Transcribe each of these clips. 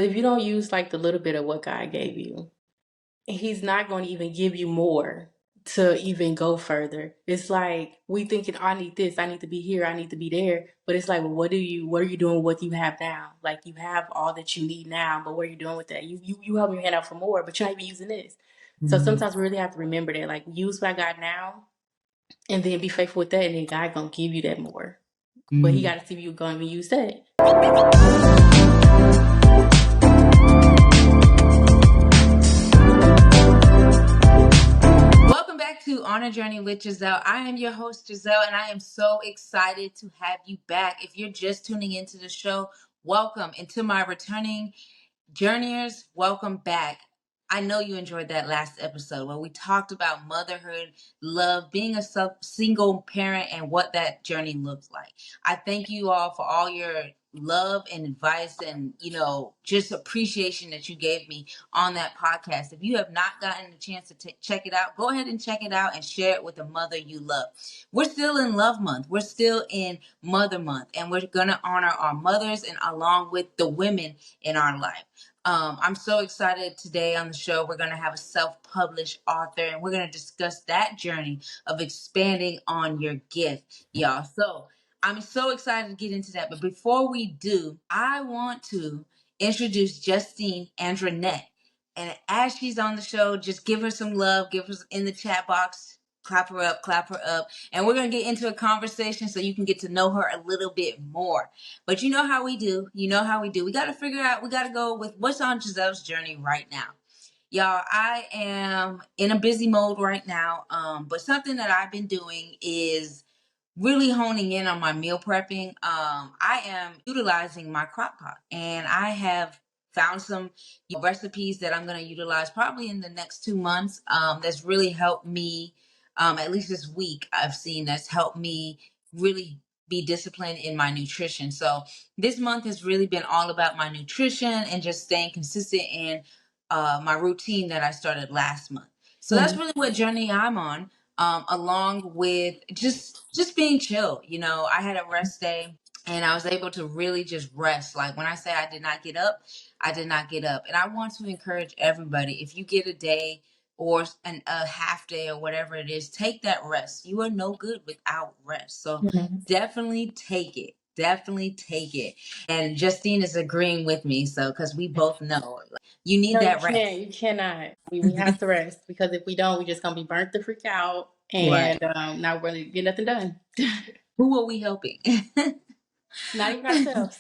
If you don't use like the little bit of what God gave you, he's not going to even give you more to even go further. It's like we thinking, I need this, I need to be here, I need to be there. But it's like, well, what are you doing with what you have now? Like you have all that you need now, but what are you doing with that? You help your hand out for more, but you're not even using this. So Mhm. sometimes we really have to remember that, like use what I got now and then be faithful with that, and then God gonna give you that more. But he Mhm. gotta see if you gonna use that. Welcome back to On a Journey with Giselle. I am your host, Giselle, and I am so excited to have you back. If you're just tuning into the show, welcome. And to my returning journeyers, welcome back. I know you enjoyed that last episode where we talked about motherhood, love, being a single parent, and what that journey looks like. I thank you all for all your love and advice and, just appreciation that you gave me on that podcast. If you have not gotten a chance to check it out, go ahead and check it out and share it with the mother you love. We're still in Love Month. We're still in Mother Month, and we're going to honor our mothers and along with the women in our life. I'm so excited today on the show. We're going to have a self-published author, and we're going to discuss that journey of expanding on your gift, y'all. So I'm so excited to get into that. But before we do, I want to introduce Justine Andreneet. And as she's on the show, just give her some love, give her in the chat box, clap her up, clap her up. And we're going to get into a conversation so you can get to know her a little bit more. But you know how we do. You know how we do. We got to figure out, we got to go with what's on Giselle's journey right now. Y'all, I am in a busy mode right now. But something that I've been doing is really honing in on my meal prepping. I am utilizing my crock pot, and I have found some recipes that I'm going to utilize probably in the next 2 months. That's really helped me, at least this week, I've seen that's helped me really be disciplined in my nutrition. So this month has really been all about my nutrition and just staying consistent in my routine that I started last month. So that's Mhm. really what journey I'm on, along with just being chill. I had a rest day and I was able to really just rest. Like when I say I did not get up, I did not get up. And I want to encourage everybody, if you get a day or a half day or whatever it is, take that rest. You are no good without rest. So Mhm. definitely take it. Definitely take it. And Justine is agreeing with me. So, because we both know you need No, you that can't. rest. You cannot. We have to rest because if we don't, we just gonna be burnt the freak out, Right. and not really get nothing done. Who are we helping? Not even ourselves.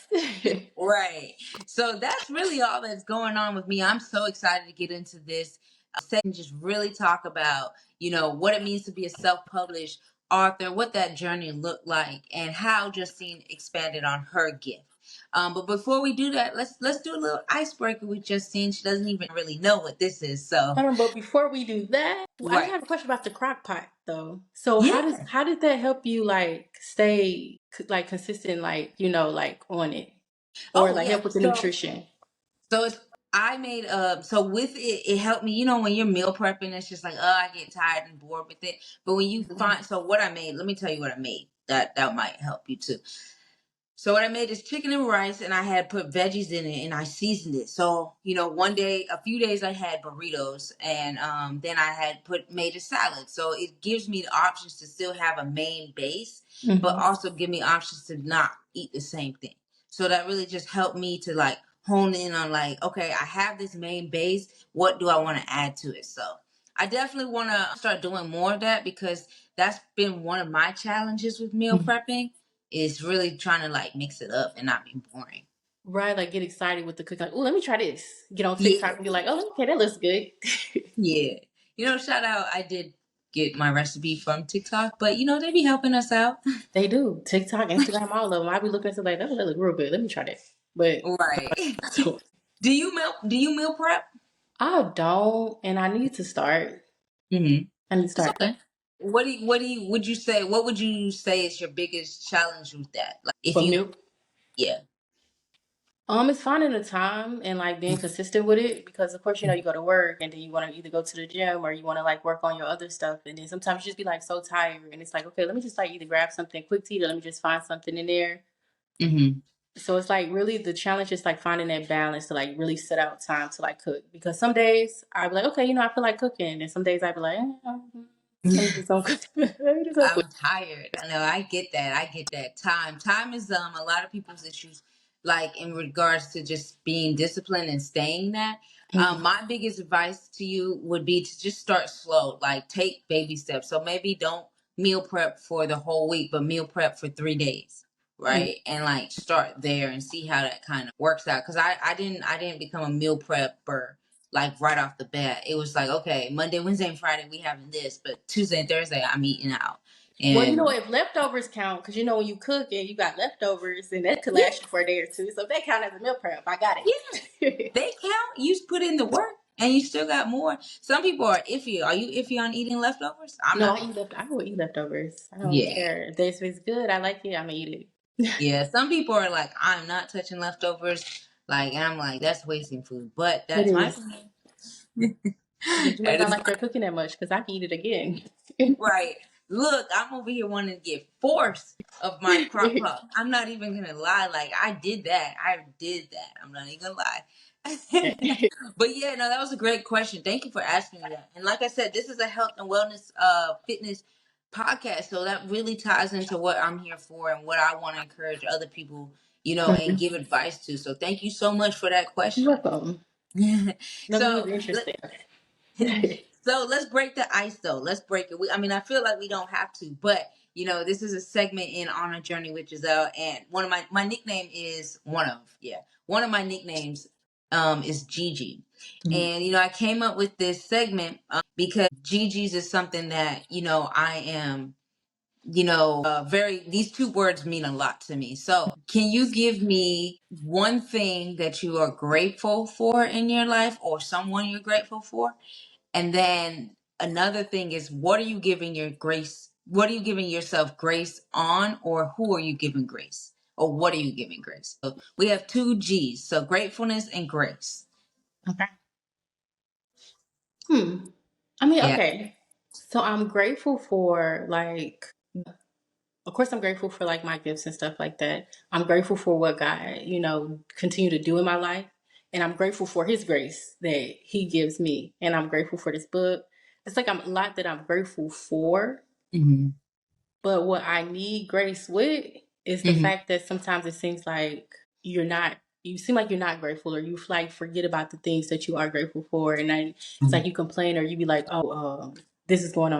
Right. So that's really all that's going on with me. I'm so excited to get into this segment, just really talk about, what it means to be a self-published author, what that journey looked like, and how Justine expanded on her gift. But before we do that, let's do a little icebreaker with Justine. She doesn't even really know what this is. So, Hold on, but before we do that, I just right. have a question about the crock pot though. So Yeah. how did that help you like stay like consistent, like like on it, or Oh, like yeah. help with the nutrition? So it's I made so with it helped me, when you're meal prepping, it's just like, oh, I get tired and bored with it. But when you find, so what I made, let me tell you what I made. That might help you too. So what I made is chicken and rice, and I had put veggies in it, and I seasoned it. So one day, a few days, I had burritos, and then I had made a salad. So it gives me the options to still have a main base, but Mm-hmm. also give me options to not eat the same thing. So that really just helped me to like hone in on like, okay, I have this main base. What do I want to add to it? So I definitely want to start doing more of that because that's been one of my challenges with meal prepping, is really trying to like mix it up and not be boring. Right, like get excited with the cooking. Like, oh, let me try this. Get on Yeah, TikTok and be like, oh, okay, that looks good. yeah. Shout out, I did get my recipe from TikTok, but they be helping us out. They do. TikTok, Instagram, all of them. I be looking at it like, that look real good. Let me try that. But Right. so, Do you meal prep? I don't, and I need to start. Mm-hmm. I need to It's start. okay. What would you say is your biggest challenge with that? Like if For you, milk, yeah. it's finding the time and like being consistent with it because of course you go to work and then you want to either go to the gym or you want to like work on your other stuff and then sometimes you just be like so tired and it's like okay let me just like either grab something quick to eat or let me just find something in there Mm-hmm. So it's like really the challenge is like finding that balance to like really set out time to like cook. Because some days I'd be like, okay, I feel like cooking. And some days I'd be like, let me do some cooking. Let me do some cooking. I'm tired. I know. I get that. I get that. Time is a lot of people's issues. Like in regards to just being disciplined and staying that. My biggest advice to you would be to just start slow. Like take baby steps. So maybe don't meal prep for the whole week, but meal prep for 3 days, Mhm. right? And like start there and see how that kind of works out. Because I didn't become a meal prepper like right off the bat. It was like, okay, Monday, Wednesday, and Friday we having this, but Tuesday and Thursday I'm eating out. Well, And if leftovers count, because when you cook and you got leftovers, then that could yeah, last you for a day or two. So if they count as a meal prep, I got yeah, it. they count. You put in the work and you still got more. Some people are iffy. Are you iffy on eating leftovers? I'm No, not. I will eat leftovers. I don't Yeah. care. If it's good, I like it, I'm gonna eat it. Yeah. Some people are like, I'm not touching leftovers. Like, and I'm like, that's wasting food. But It that's my is. opinion. But you might That not is like your cooking that much because I can eat it again. right. Look, I'm over here wanting to get force of my crock pot. I'm not even gonna lie. Like I did that. I did that. I'm not even gonna lie. But yeah, no, that was a great question. Thank you for asking me that. And like I said, this is a health and wellness fitness podcast. So that really ties into what I'm here for and what I want to encourage other people, and give advice to. So thank you so much for that You're question. welcome. No, it was so interesting. so let's break the ice though. Let's break it. I mean, I feel like we don't have to, but this is a segment in On a Journey with Giselle, and one of my nickname is one of my nicknames is Gigi, and I came up with this segment because Gigi's is something that I am very these two words mean a lot to me. So can you give me one thing that you are grateful for in your life or someone you're grateful for? And then another thing is, what are you giving your grace? What are you giving yourself grace on, or who are you giving grace? Or what are you giving grace? So we have two G's. So gratefulness and grace. Okay. Hmm. I mean, Yeah. okay. So I'm grateful for of course, I'm grateful for like my gifts and stuff like that. I'm grateful for what God, continue to do in my life. And I'm grateful for his grace that he gives me. And I'm grateful for this book. It's like a lot that I'm grateful for. Mm-hmm. But what I need grace with is the Mm-hmm. fact that sometimes it seems like you seem like you're not grateful, or you like forget about the things that you are grateful for. And then it's like you complain, or you be like, oh, this is going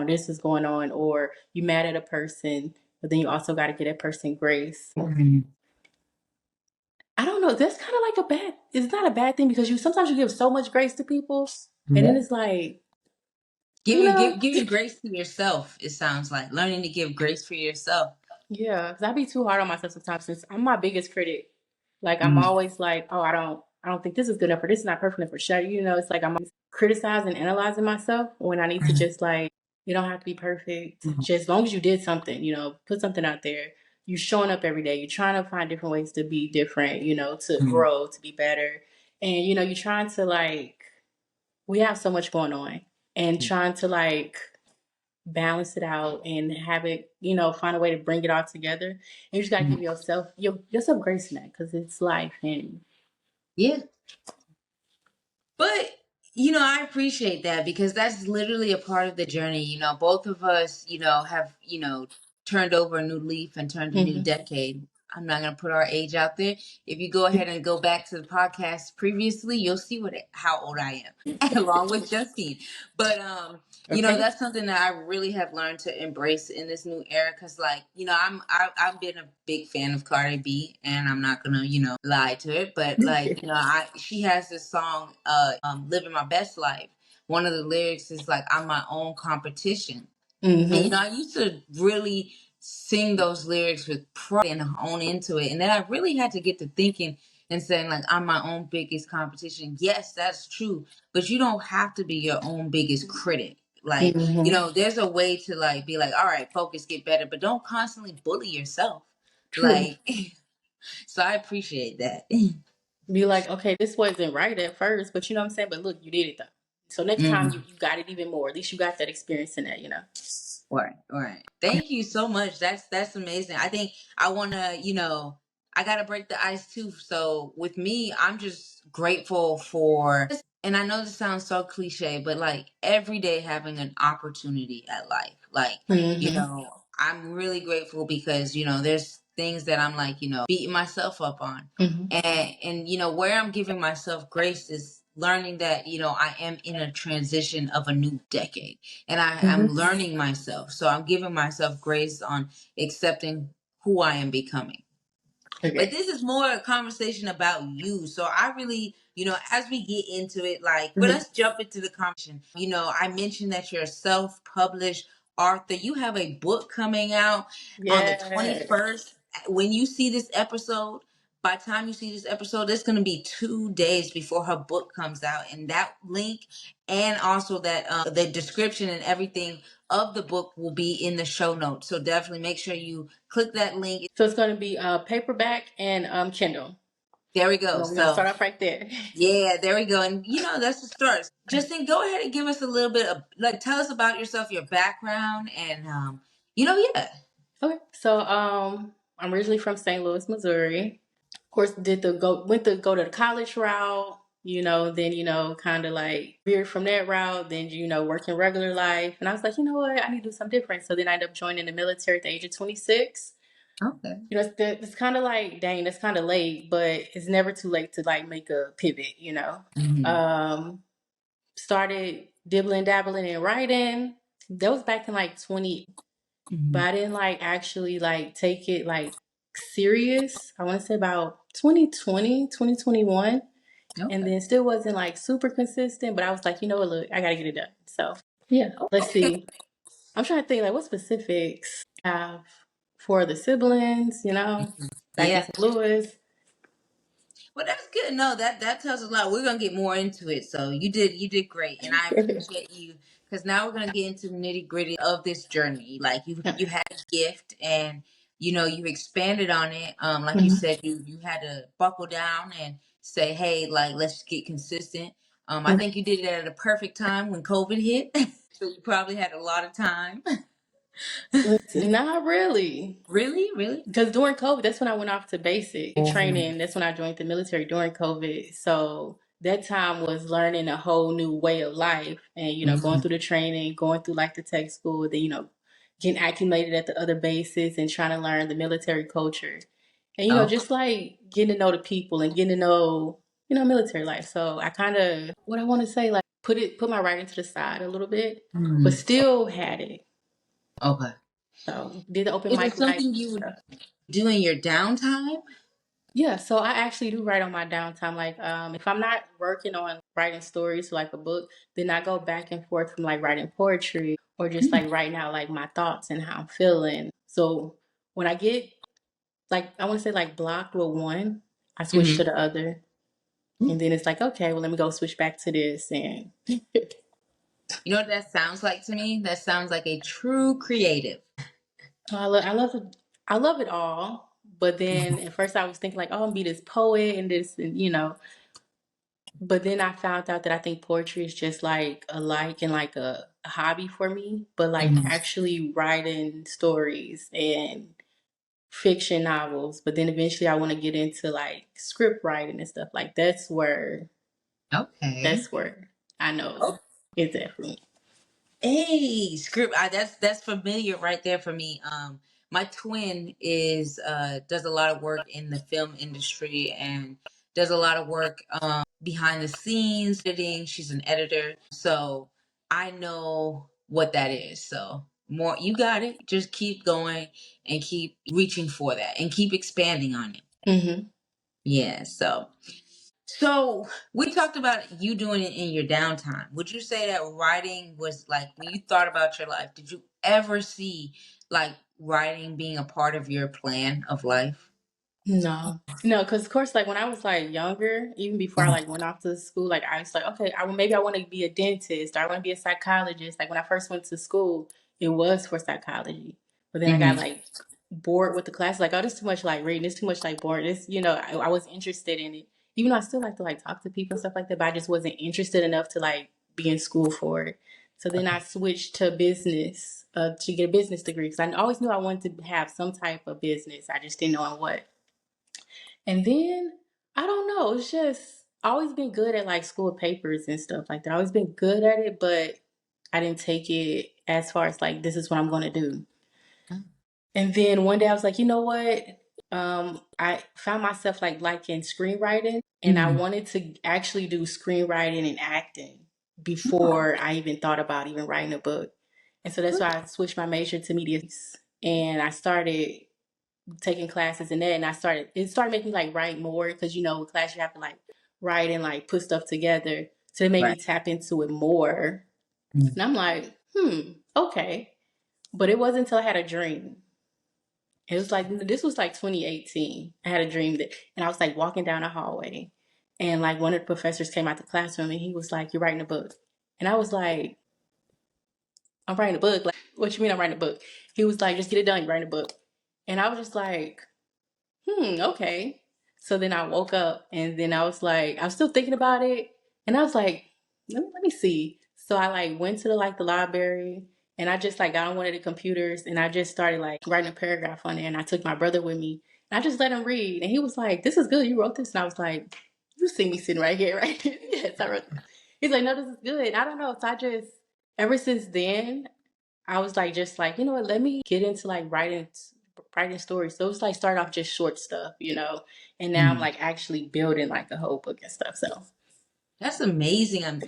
on, or you mad at a person, but then you also got to get that person grace. Mm-hmm. I don't know. That's kind of like it's not a bad thing because sometimes you give so much grace to people, and then Yeah. it's like, you Giving know, giving grace to yourself. It sounds like learning to give grace for yourself. yeah, because I be too hard on myself sometimes since I'm my biggest critic. Like I'm Mm-hmm. always like, oh, I don't think this is good enough, or this is not perfect enough, or shut. It's like I'm always criticizing, analyzing myself when I need to just like, you don't have to be perfect. Just as long as you did something, put something out there. You showing up every day. You're trying to find different ways to be different. To Mm-hmm. grow, to be better, and you're trying to like. We have so much going on, and trying to like balance it out and have it, find a way to bring it all together. And you just gotta give yourself grace in that because it's life. And Yeah. But I appreciate that because that's literally a part of the journey. Both of us, have, turned over a new leaf and turned a new Mhm. decade. I'm not gonna put our age out there. If you go ahead and go back to the podcast previously, you'll see how old I am, along with Justine. But Okay. that's something that I really have learned to embrace in this new era. Cause like, I've been a big fan of Cardi B, and I'm not gonna, lie to it. But like, she has this song, "Living My Best Life." One of the lyrics is like, "I'm my own competition." And Mm-hmm. I used to really sing those lyrics with pride and hone into it. And then I really had to get to thinking and saying, like, I'm my own biggest competition. Yes, that's true. But you don't have to be your own biggest critic. Like, Mm-hmm. there's a way to like be like, all right, focus, get better, but don't constantly bully yourself. True. Like, so I appreciate that. Be like, okay, this wasn't right at first, but you know what I'm saying? But look, you did it though. So next time you got it even more. At least you got that experience in that. Right, right. Thank you so much. That's amazing. I think I want to, I gotta break the ice too. So with me, I'm just grateful for, and I know this sounds so cliche, but like every day having an opportunity at life. Like, Mm-hmm. I'm really grateful because, there's things that I'm like, beating myself up on. Mm-hmm. And where I'm giving myself grace is learning that, I am in a transition of a new decade and I'm Mm-hmm. learning myself. So I'm giving myself grace on accepting who I am becoming. But Okay. this is more a conversation about you. So I really, as we get into it, like, but Mm-hmm. let's jump into the conversation. I mentioned that you're a self-published author. You have a book coming out on the Yes. 21st. When you see this episode, by the time you see this episode, it's going to be 2 days before her book comes out. And that link and also that the description and everything of the book will be in the show notes. So definitely make sure you click that link. So it's going to be paperback and Kindle. There we go. We're gonna So start off right there. yeah, there we go. And that's the start. Justine, go ahead and give us a little bit of, like, tell us about yourself, your background, and yeah. Okay. So I'm originally from St. Louis, Missouri. Of course, went to go to the college route. Then kind of like veered from that route. Then working regular life, and I was like, you know what, I need to do something different. So then I ended up joining the military at the age of 26. Okay. It's kind of like, dang, that's kind of late, but it's never too late to like make a pivot. Mm-hmm. Um, Started dibbling, dabbling in writing. That was back in like 20, but Mm-hmm. I didn't like actually like take it like serious. I want to say about 2020, 2021. And Okay. then still wasn't like super consistent, but I was like, you know what, look, I gotta get it done. So yeah, let's Okay. see. I'm trying to think like what specifics I have for the siblings, back in Yeah. St. Louis. Well, that's good. No, that tells us a lot. We're gonna get more into it. So you did great, and I appreciate you because now we're gonna get into the nitty gritty of this journey. Like you had a gift, and you expanded on it. Like you Mhm. said, you had to buckle down and say, hey, like let's get consistent. I Mhm. think you did it at a perfect time when COVID hit, so you probably had a lot of time. Not really. Really, really. Because during COVID, that's when I went off to basic Mm-hmm. training. That's when I joined the military during COVID. So that time was learning a whole new way of life and, going through the training, going through like the tech school, then, getting acclimated at the other bases and trying to learn the military culture. And, Okay. just like getting to know the people and getting to know, military life. So I kind of, what I want to say, like put my writing to the side a little bit, but Mhm. still had it. Okay. So did the open Is it mic night. something you would do in your downtime? Yeah, so I actually do write on my downtime. Like, if I'm not working on writing stories like a book, then I go back and forth from like writing poetry or just like writing out like my thoughts and how I'm feeling. So when I get like, I want to say like blocked with one, I switch Mm-hmm. to the other, and then it's like, okay, well, let me go switch back to this, and You know what that sounds like to me? That sounds like a true creative. I love it. I love it all. But then at first I was thinking like, oh, I'm gonna be this poet and this, and But then I found out that I think poetry is just like a like and like a hobby for me, but like Mhm. actually writing stories and fiction novels. But then eventually I want to get into like script writing and stuff. Like Okay. that's where I Oh, know it's at for me. hey, script. That's familiar right there for me. My twin is does a lot of work in the film industry and does a lot of work behind the scenes editing. She's an editor, so I know what that is. So more, you got it. Just keep going and keep reaching for that and keep expanding on it. Hmm. Yeah. So we talked about you doing it in your downtime. Would you say that writing was like when you thought about your life, did you ever see like writing being a part of your plan of life? No, no, because of course, like when I was like younger, even before I like went off to school, like I was like, okay, maybe I want to be a dentist or I want to be a psychologist. Like when I first went to school, it was for psychology, but then I got Mm-hmm. like bored with the class. Like, oh, this is too much like reading. It's too much like boring. I was interested in it, even though I still like to like talk to people and stuff like that, but I just wasn't interested enough to like be in school for it. So then I switched to business to get a business degree because I always knew I wanted to have some type of business. I just didn't know in what. And then I don't know, it's just always been good at like school papers and stuff like that. I always been good at it, but I didn't take it as far as like this is what I'm gonna do. And then one day I was like, you know what? I found myself like liking screenwriting, and I Mhm. wanted to actually do screenwriting and acting before I even thought about even writing a book. And so that's why I switched my major to media and I started taking classes in that, and it started making me like write more because with class you have to like write and like put stuff together. So it made me Right. tap into it more. And I'm like, okay. But it wasn't until I had a dream. It was like this was like 2018. I had a dream and I was like walking down a hallway, and like one of the professors came out the classroom, and he was like, "You're writing a book," and I was like, "I'm writing a book." Like, what you mean I'm writing a book? He was like, "Just get it done. You're writing a book," and I was just like, okay. So then I woke up, and then I was like, I was still thinking about it, and I was like, let me see. So I like went to the library, and I just like got on one of the computers, and I just started like writing a paragraph on there, and I took my brother with me, and I just let him read, and he was like, "This is good. You wrote this," and I was like, "You see me sitting right here, right?" Yes, I wrote this. He's like, "No, this is good." I don't know. So I just ever since then I was like, just like, you know what, let me get into like writing stories. So it was like start off just short stuff, and now I'm Mhm. like actually building like a whole book and stuff. So That's amazing.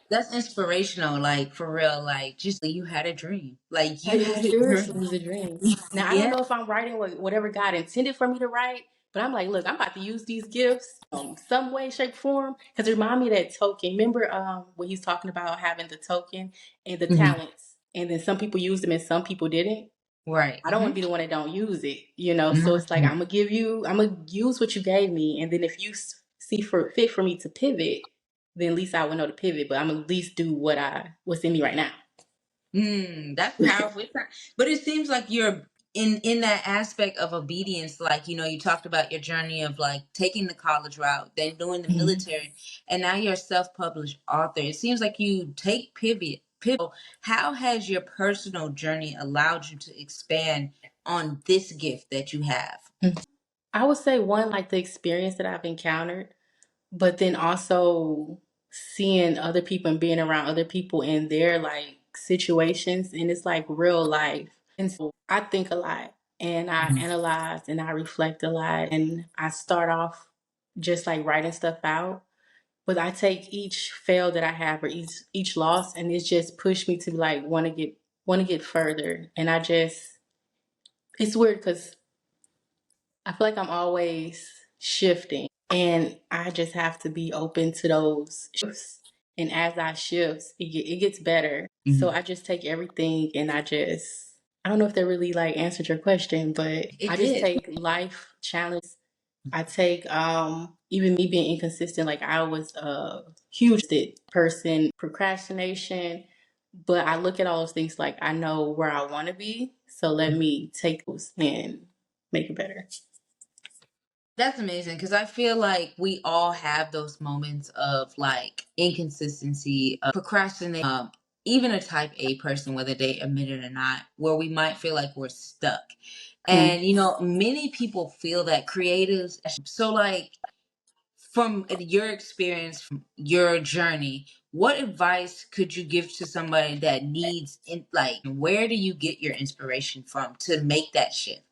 That's inspirational. Like for real. Like just you had a dream. Like you it had a seriously dream. was a dream. Now I don't Yeah. know if I'm writing whatever God intended for me to write, but I'm like, look, I'm about to use these gifts some way, shape, form. Because it remind me of that token. Remember when he's talking about having the token and the Mhm. talents, and then some people used them and some people didn't. Right. I don't want to be the one that don't use it. So it's like Mhm. I'm gonna use what you gave me, and then if you see fit for me to pivot, then at least I would know to pivot. But I'm gonna at least do what's in me right now. That's powerful. But it seems like you're in that aspect of obedience. Like you talked about your journey of like taking the college route, then doing the Mhm. military, and now you're a self-published author. It seems like you take pivot. How has your personal journey allowed you to expand on this gift that you have? I would say one like the experience that I've encountered, but then also seeing other people and being around other people in their like situations, and it's like real life. And so I think a lot, and I Mhm. analyze, and I reflect a lot, and I start off just like writing stuff out. But I take each fail that I have or each loss, and it's just pushed me to like want to get further. And it's weird because I feel like I'm always shifting, and I just have to be open to those shifts. And as I shift, it gets better. So Mhm. I just take everything, and I don't know if that really like answered your question, but It I just did. take life challenges. I take even me being inconsistent, like I was a huge person, procrastination, but I look at all those things like I know where I want to be, so let me take those and make it better. That's amazing because I feel like we all have those moments of like inconsistency, procrastination, even a type A person, whether they admit it or not, where we might feel like we're stuck. Mm. And, many people feel that creatives. So, like, from your experience, from your journey, what advice could you give to somebody that needs, where do you get your inspiration from to make that shift?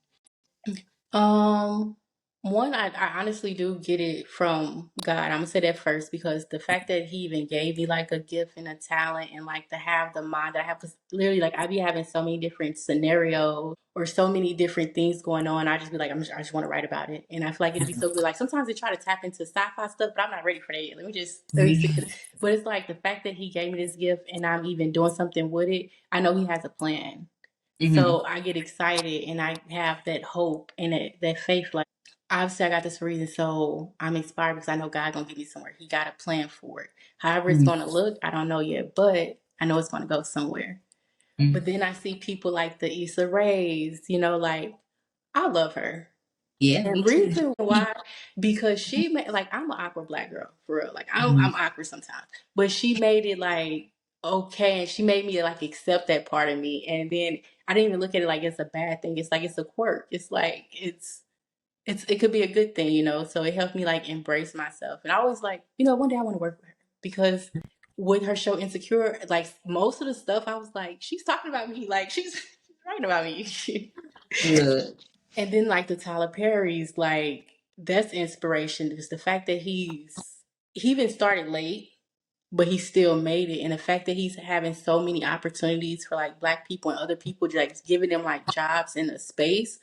Um, One, I honestly do get it from God. I'm gonna say that first because the fact that He even gave me like a gift and a talent and like to have the mind that I have, 'cause literally like I be having so many different scenarios or so many different things going on. I just be like, I just want to write about it, and I feel like it'd be so good. Like sometimes they try to tap into sci-fi stuff, but I'm not ready for that yet. Let me stick to. But it's like the fact that He gave me this gift and I'm even doing something with it. I know He has a plan. Hmm. So I get excited and I have that hope and that faith. Like, obviously, I got this for a reason. So I'm inspired because I know God gonna get me somewhere. He got a plan for it. However it's gonna look, I don't know yet, but I know it's gonna go somewhere. But then I see people like the Issa Rays, like I love her. Yeah, me And too. reason why, because she made like I'm an awkward black girl for real. Like I'm Mhm. awkward sometimes, but she made it like okay, and she made me like accept that part of me. And then I didn't even look at it like it's a bad thing. It's like it's a quirk. It's like it could be a good thing, you know. So it helped me like embrace myself. And I always like, you know, one day I want to work with her because with her show Insecure, like most of the stuff I was like, she's talking about me, like she's writing about me. Good. And then like the Tyler Perry's, like that's inspiration because the fact that he even started late, but he still made it, and the fact that he's having so many opportunities for like Black people and other people, like giving them like jobs in a space,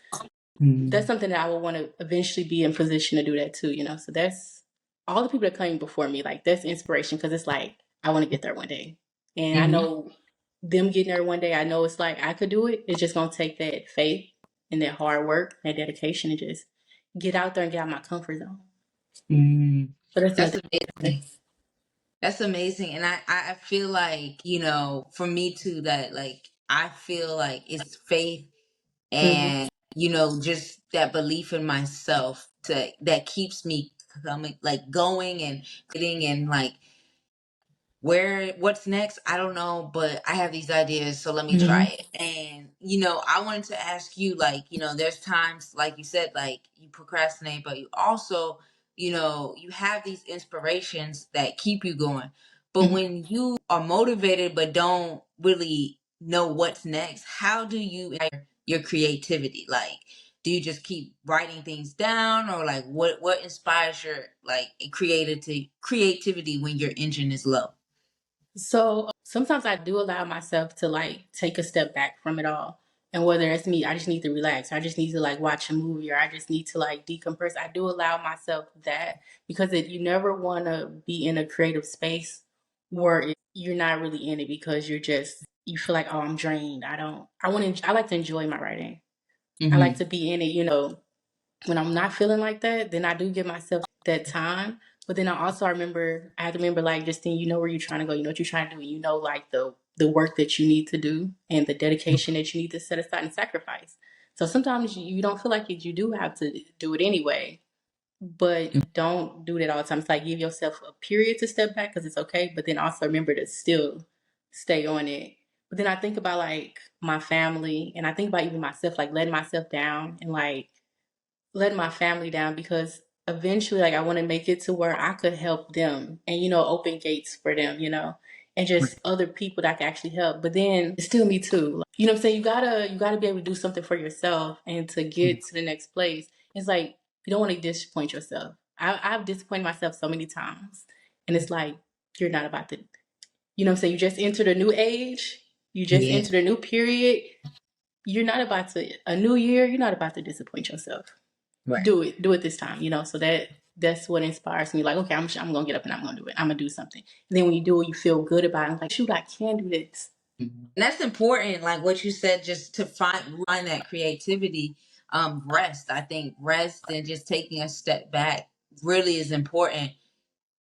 that's Mm-hmm. something that I would want to eventually be in position to do that too, you know. So that's all the people that came before me, like that's inspiration because it's like I want to get there one day, and I know them getting there one day. I know it's like I could do it. It's just gonna take that faith and that hard work, that dedication, and just get out there and get out of my comfort zone. Mm-hmm. So that's That's another amazing. thing. That's amazing. And I feel like, for me too, that like I feel like it's faith Mm-hmm. and, just that belief in myself that keeps me coming, like going and getting and like what's next, I don't know, but I have these ideas, so let me try Mm-hmm. it. And I wanted to ask you, like, there's times, like you said, like you procrastinate, but you also, you have these inspirations that keep you going. But Mm-hmm. when you are motivated but don't really know what's next, how do you your creativity? Like, do you just keep writing things down, or like what inspires your like creativity when your engine is low? So sometimes I do allow myself to like take a step back from it all. And whether it's me, I just need to relax. I just need to like watch a movie or I just need to like decompress. I do allow myself that because you never want to be in a creative space where you're not really in it because you feel like, oh, I'm drained. I like to enjoy my writing. I like Mm-hmm. to be in it, you know, when I'm not feeling like that, then I do give myself that time. But then I have to remember like Justine, you know where you're trying to go, you know what you're trying to do, and you know like the work that you need to do and the dedication that you need to set aside and sacrifice. So sometimes you don't feel like it, you do have to do it anyway, but don't do that all the time. It's like give yourself a period to step back because it's okay, but then also remember to still stay on it. But then I think about like my family and I think about even myself, like letting myself down and like letting my family down because eventually like I want to make it to where I could help them and you know open gates for them, you know, and just other people that I can actually help. But then it's still me too. Like, you know what I'm saying? You gotta be able to do something for yourself and to get to the next place. It's like you don't want to disappoint yourself. I've disappointed myself so many times. And it's like you're not about to, you know what I'm saying? You just entered a new age, you just Yeah. entered a new period. You're not about to a new year, you're not about to disappoint yourself. Right. Do it this time, you know. So that's what inspires me. Like, okay, I'm gonna get up and I'm gonna do it. I'm gonna do something. And then when you do it, you feel good about it. I'm like, shoot, I can do this. And that's important, like what you said, just to find that creativity. Rest. I think rest and just taking a step back really is important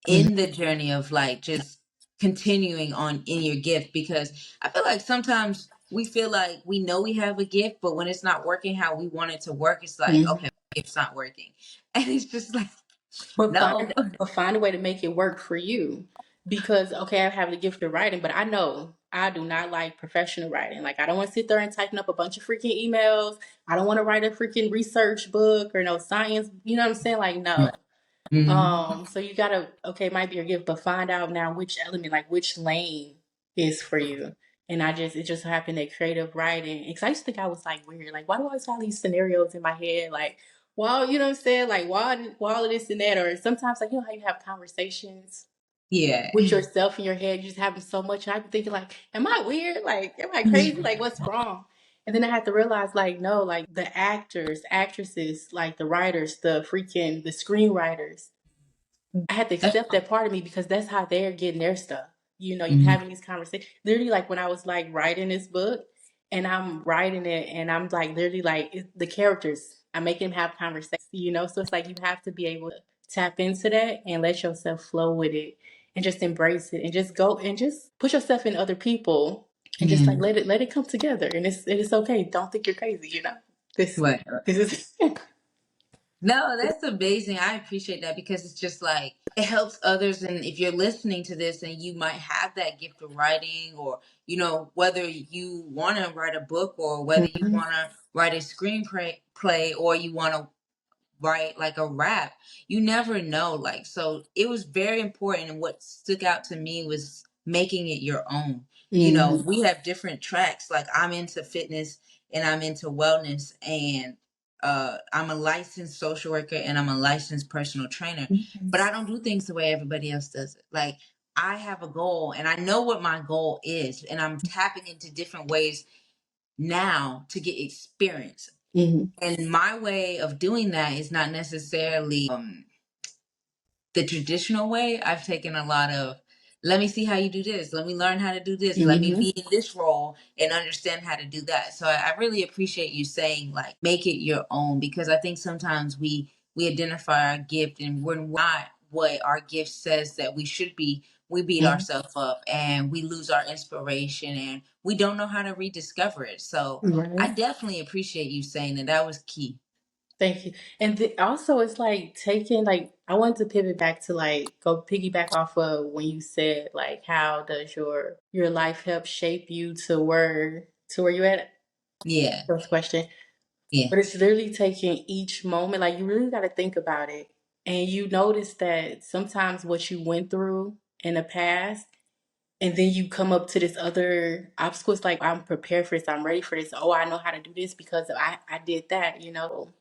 Mhm. in the journey of like just continuing on in your gift, because I feel like sometimes we feel like we know we have a gift, but when it's not working how we want it to work, it's like, Mhm. okay, it's not working. And it's just like, But no. find a way to make it work for you. Because okay, I have the gift of writing, but I know I do not like professional writing. Like I don't want to sit there and typing up a bunch of freaking emails. I don't want to write a freaking research book or no science. You know what I'm saying? Like no. Mm-hmm. So you gotta okay, it might be your gift, but find out now which element, like which lane is for you. And it just happened that creative writing. Because I used to think I was like weird. Like, why do I always have these scenarios in my head? Like, why, you know what I'm saying? Like, why all of this and that? Or sometimes, like, you know how you have conversations Yeah. with yourself in your head, you just having so much. And I'd be thinking, like, am I weird? Like, am I crazy? Like, what's wrong? And then I had to realize, like, no, like the actors, actresses, like the writers, the screenwriters, I had to That's, accept that part of me because that's how they're getting their stuff. You know, you mhm. having these conversations. Literally, like when I was like writing this book and I'm writing it and I'm like literally like the characters, I'm making them have conversations, you know? So it's like you have to be able to tap into that and let yourself flow with it and just embrace it and just go and just put yourself in other people and just like Mm. let it come together. And it's okay. Don't think you're crazy, you know? This Right. this is No, that's amazing. I appreciate that, because it's just like it helps others. And if you're listening to this and you might have that gift of writing, or, whether you want to write a book or whether you Mhm. want to write a screenplay, or you want to write like a rap. You never know. Like, so it was very important. And what stuck out to me was making it your own. You know, we have different tracks. Like, I'm into fitness and I'm into wellness, and I'm a licensed social worker and I'm a licensed personal trainer, but I don't do things the way everybody else does it. Like, I have a goal and I know what my goal is, and I'm tapping into different ways now to get experience. Mm-hmm. And my way of doing that is not necessarily the traditional way. I've taken a lot of, let me see how you do this. Let me learn how to do this. Let me Mm-hmm. be in this role and understand how to do that. So I really appreciate you saying, like, make it your own, because I think sometimes we identify our gift and we're not what our gift says that we should be. We beat ourselves up and we lose our inspiration and we don't know how to rediscover it. So I Right. definitely appreciate you saying that. That was key. Thank you. And also, it's like taking, like, I wanted to pivot back to, like, go piggyback off of when you said, like, how does your life help shape you to where you're at? Yeah. First question. Yeah. But it's literally taking each moment, like, you really got to think about it. And you notice that sometimes what you went through in the past, and then you come up to this other obstacle, it's like, I'm prepared for this, I'm ready for this. Oh, I know how to do this because I did that, you know?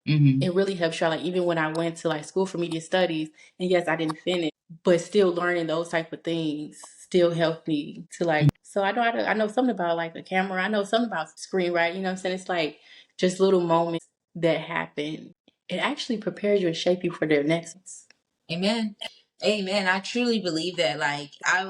Mm-hmm. It really helps you out. Like, even when I went to, like, school for media studies, and yes, I didn't finish, but still learning those type of things still helped me to, like, so I know something about, like, a camera. I know something about screenwriting. You know what I'm saying? It's like just little moments that happen. It actually prepares you and shape you for their next ones. Amen. Amen. I truly believe that. Like, I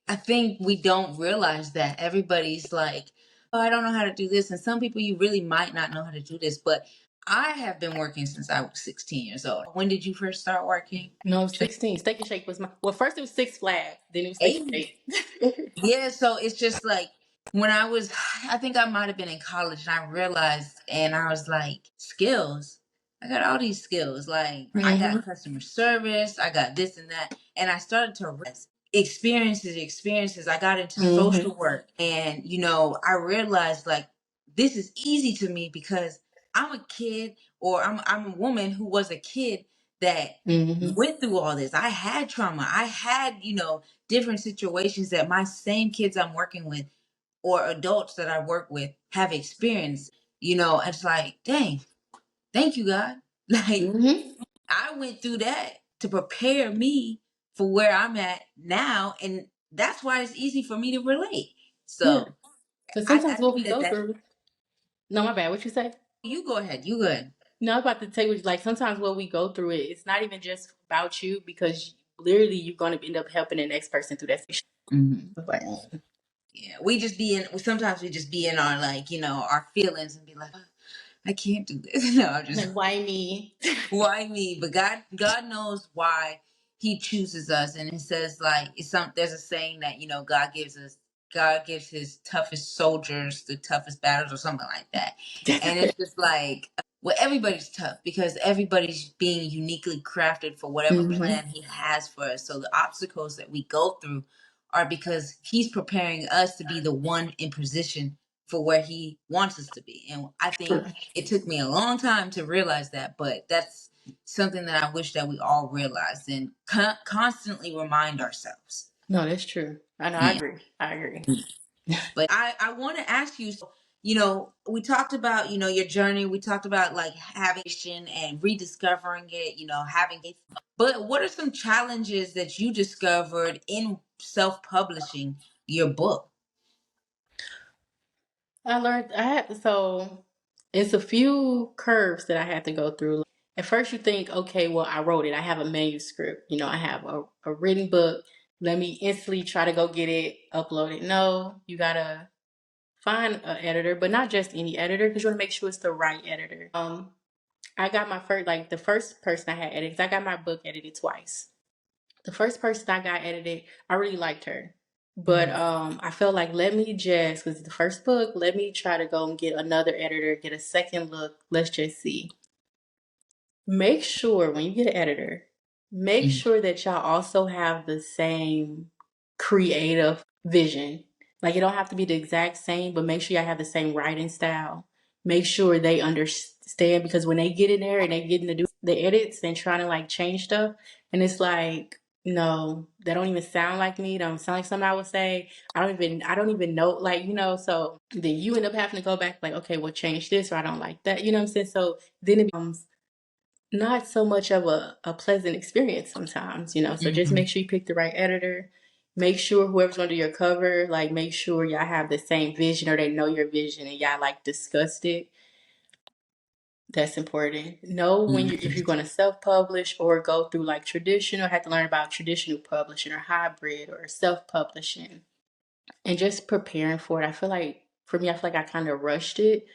I think we don't realize that everybody's like, oh, I don't know how to do this. And some people, you really might not know how to do this, but I have been working since I was 16 years old. When did you first start working? No, 16. Steak and Shake was my, well, first it was Six Flags, then it was Steak and Eight. Shake. Yeah, so it's just like when I was, I think I might have been in college, and I realized, and I was like, skills. I got all these skills. Like, I got Mm-hmm. customer service, I got this and that. And I started to realize experiences. I got into Mm-hmm. social work, and, you know, I realized, like, this is easy to me because I'm a kid, or I'm a woman who was a kid that Mm-hmm. went through all this. I had trauma. I had, you know, different situations that my same kids I'm working with or adults that I work with have experienced. You know, it's like, dang, thank you, God. Like, Mm-hmm. I went through that to prepare me for where I'm at now. And that's why it's easy for me to relate. Yeah. So Because I sometimes what we think that go that's, through, no, my bad, what you say? you go ahead. You good. No, I'm about to tell you, like, sometimes what we go through, it's not even just about you, because literally you're going to end up helping the next person through that situation. Hmm. Like, Yeah. We just be in, sometimes we just be in our, like, you know, our feelings and be like, "Oh, I can't do this." No, I'm just, like, why me? why me? But God knows why he chooses us. And it says, like, there's a saying that, you know, God gives his toughest soldiers the toughest battles, or something like that. And it's just like, well, everybody's tough because everybody's being uniquely crafted for whatever Hmm. plan he has for us. So the obstacles that we go through are because he's preparing us to be the one in position for where he wants us to be. And I think it took me a long time to realize that, but that's something that I wish that we all realized and constantly remind ourselves. No, that's true. I know, I Yeah. agree. I agree. But I want to ask you, so, you know, we talked about, you know, your journey. We talked about, like, having vision and rediscovering it, you know, having it. But what are some challenges that you discovered in self-publishing your book? So it's a few curves that I had to go through. At first, you think, okay, well, I wrote it. I have a manuscript. You know, I have a written book. Let me instantly try to go get it uploaded. No, you gotta find an editor, but not just any editor, because you want to make sure it's the right editor. I got my first, like, the first person I had edited, 'cause I got my book edited twice. The first person I got edited, I really liked her. But Mhm. I felt like, let me just, because the first book, let me try to go and get another editor, get a second look. Let's just see. Make sure when you get an editor, make Mhm. sure that y'all also have the same creative vision. Like, it don't have to be the exact same, but make sure y'all have the same writing style. make sure they understand, because when they get in there and they get in to do the edits and trying to like change stuff, and it's like, no, that don't even sound like me. Don't sound like something I would say. I don't even know, like, so then you end up having to go back like, okay, well, change this, or I don't like that. You know what I'm saying? So then it becomes not so much of a pleasant experience sometimes, So just Mhm. make sure you pick the right editor. Make sure whoever's going to do your cover, like, make sure y'all have the same vision, or they know your vision and y'all like discussed it. That's important. Know when you if you're going to self-publish or go through like traditional, have to learn about traditional publishing or hybrid or self-publishing, and just preparing for it. I feel like for me, I feel like I kind of rushed it,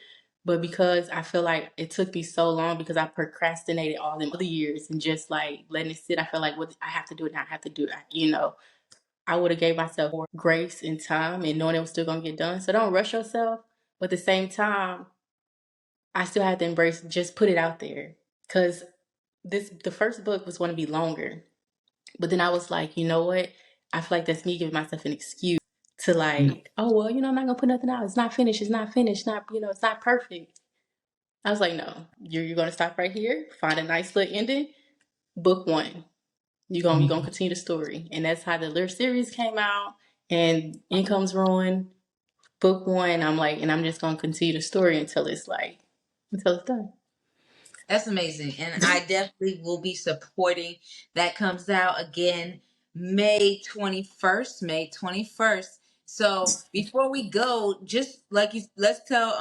but because I feel like it took me so long because I procrastinated all them other years and just like letting it sit. I feel like, what I have to do it now, I have to do it. I would have gave myself more grace and time and knowing it was still gonna get done. So don't rush yourself, but at the same time, I still have to embrace, just put it out there. Cause the first book was going to be longer, but then I was like, you know what? I feel like that's me giving myself an excuse to like, oh well, I'm not gonna put nothing out. It's not finished. It's not finished. Not it's not perfect. I was like, no, you're gonna stop right here. Find a nice little ending. Book one. You're gonna continue the story, and that's how the lyric series came out. And Income's Ruined. Book one. I'm like, and I'm just gonna continue the story until it's done. That's amazing. And I definitely will be supporting. That comes out again May 21st. May 21st. So before we go, just like you, let's tell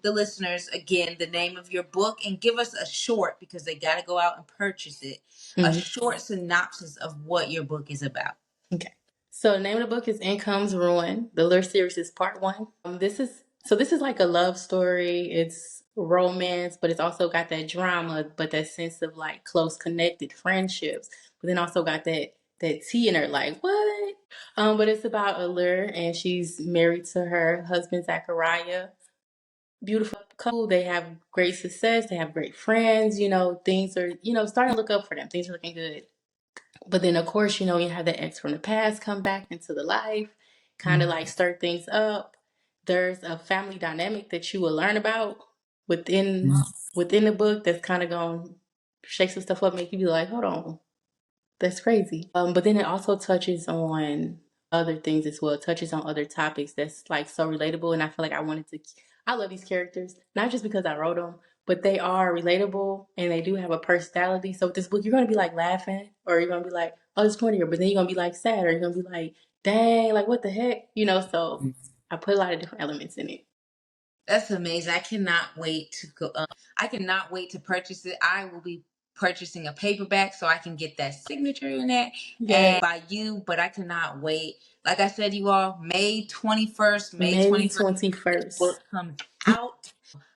the listeners again the name of your book and give us a short, because they got to go out and purchase it. A Mm-hmm. short synopsis of what your book is about. Okay. So the name of the book is Income's Ruin. The lyric series is part one. This is like a love story. It's romance, but it's also got that drama, but that sense of like close connected friendships. But then also got that tea in her, like what? But it's about Allure, and she's married to her husband Zachariah. Beautiful couple. They have great success. They have great friends. Things are starting to look up for them. Things are looking good. But then, of course, you have the ex from the past come back into the life, kind of like stir things up. There's a family dynamic that you will learn about within within the book that's kind of going to shake some stuff up, make you be like, hold on, that's crazy. But then it also touches on other things as well. It touches on other topics that's like so relatable, and I feel like I love these characters not just because I wrote them, but they are relatable and they do have a personality. So with this book, you're gonna be like laughing, or you're gonna be like, oh, it's funny, but then you're gonna be like sad, or you're gonna be like, dang, like what the heck, So I put a lot of different elements in it. That's amazing. I cannot wait to go. I cannot wait to purchase it. I will be purchasing a paperback so I can get that signature in there Yeah, and by you, but I cannot wait. Like I said, you all, May 21st, May May 21st, twenty this book first. comes out.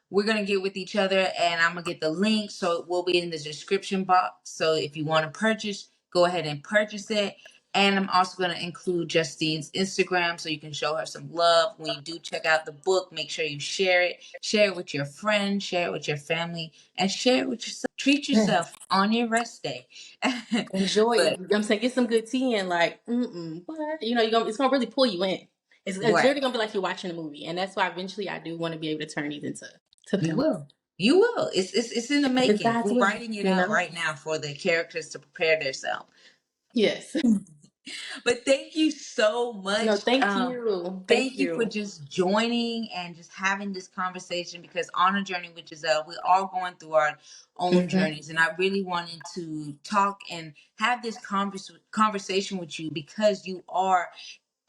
We're gonna get with each other and I'm gonna get the link, so it will be in the description box. So if you want to purchase, go ahead and purchase it. And I'm also gonna include Justine's Instagram so you can show her some love. When you do check out the book, make sure you share it with your friends, share it with your family, and share it with yourself. Treat Yes. yourself on your rest day. Enjoy it. But You know what I'm saying? Get some good tea and like, what? It's gonna really pull you in. It's right. literally gonna be like you're watching a movie. And that's why eventually I do want to be able to turn these into You film. will. You will. It's in the It's making. God's We're will, writing it out right now for the characters to prepare themselves. Yes. But thank you so No, much. thank you. Thank Thank you for you. just joining and just having this conversation, because on a journey with Giselle, we're all going through our own Hmm. journeys. And I really wanted to talk and have this conversation with you because you are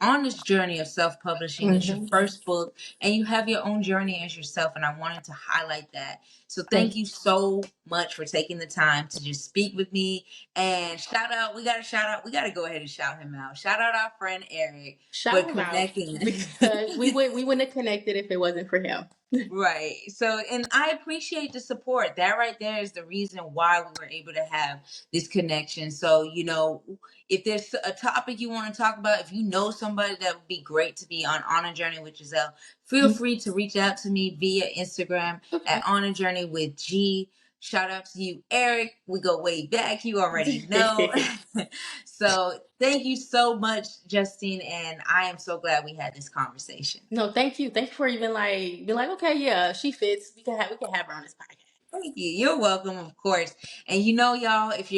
on this journey of self-publishing. It's your Hmm. first book and you have your own journey as yourself, and I wanted to highlight that. So Thank thank you so much for taking the time to just speak with me. And we got to go ahead and shout him out. Shout out our friend Eric for Shout him out connecting. because we wouldn't have connected if it wasn't for him. Right. So, and I appreciate the support. That right there is the reason why we were able to have this connection. So, if there's a topic you want to talk about, if you know somebody that would be great to be on a journey with Giselle, feel free to reach out to me via Instagram Okay. at On a Journey with G. Shout out to you, Eric. We go way back. You already know. So thank you so much, Justine, and I am so glad we had this conversation. No, thank you. Thank you for even like being like, okay, yeah, she fits. We can have her on this podcast. Thank you. You're welcome, of course. And you know, y'all, if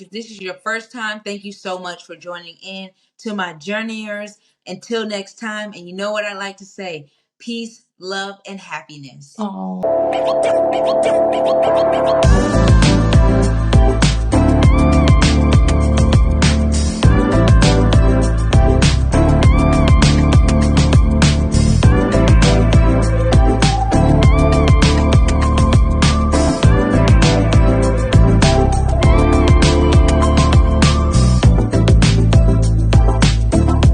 this is your first time, thank you so much for joining in to my journeyers. Until next time, and you know what I like to say: peace, love, and happiness. Oh.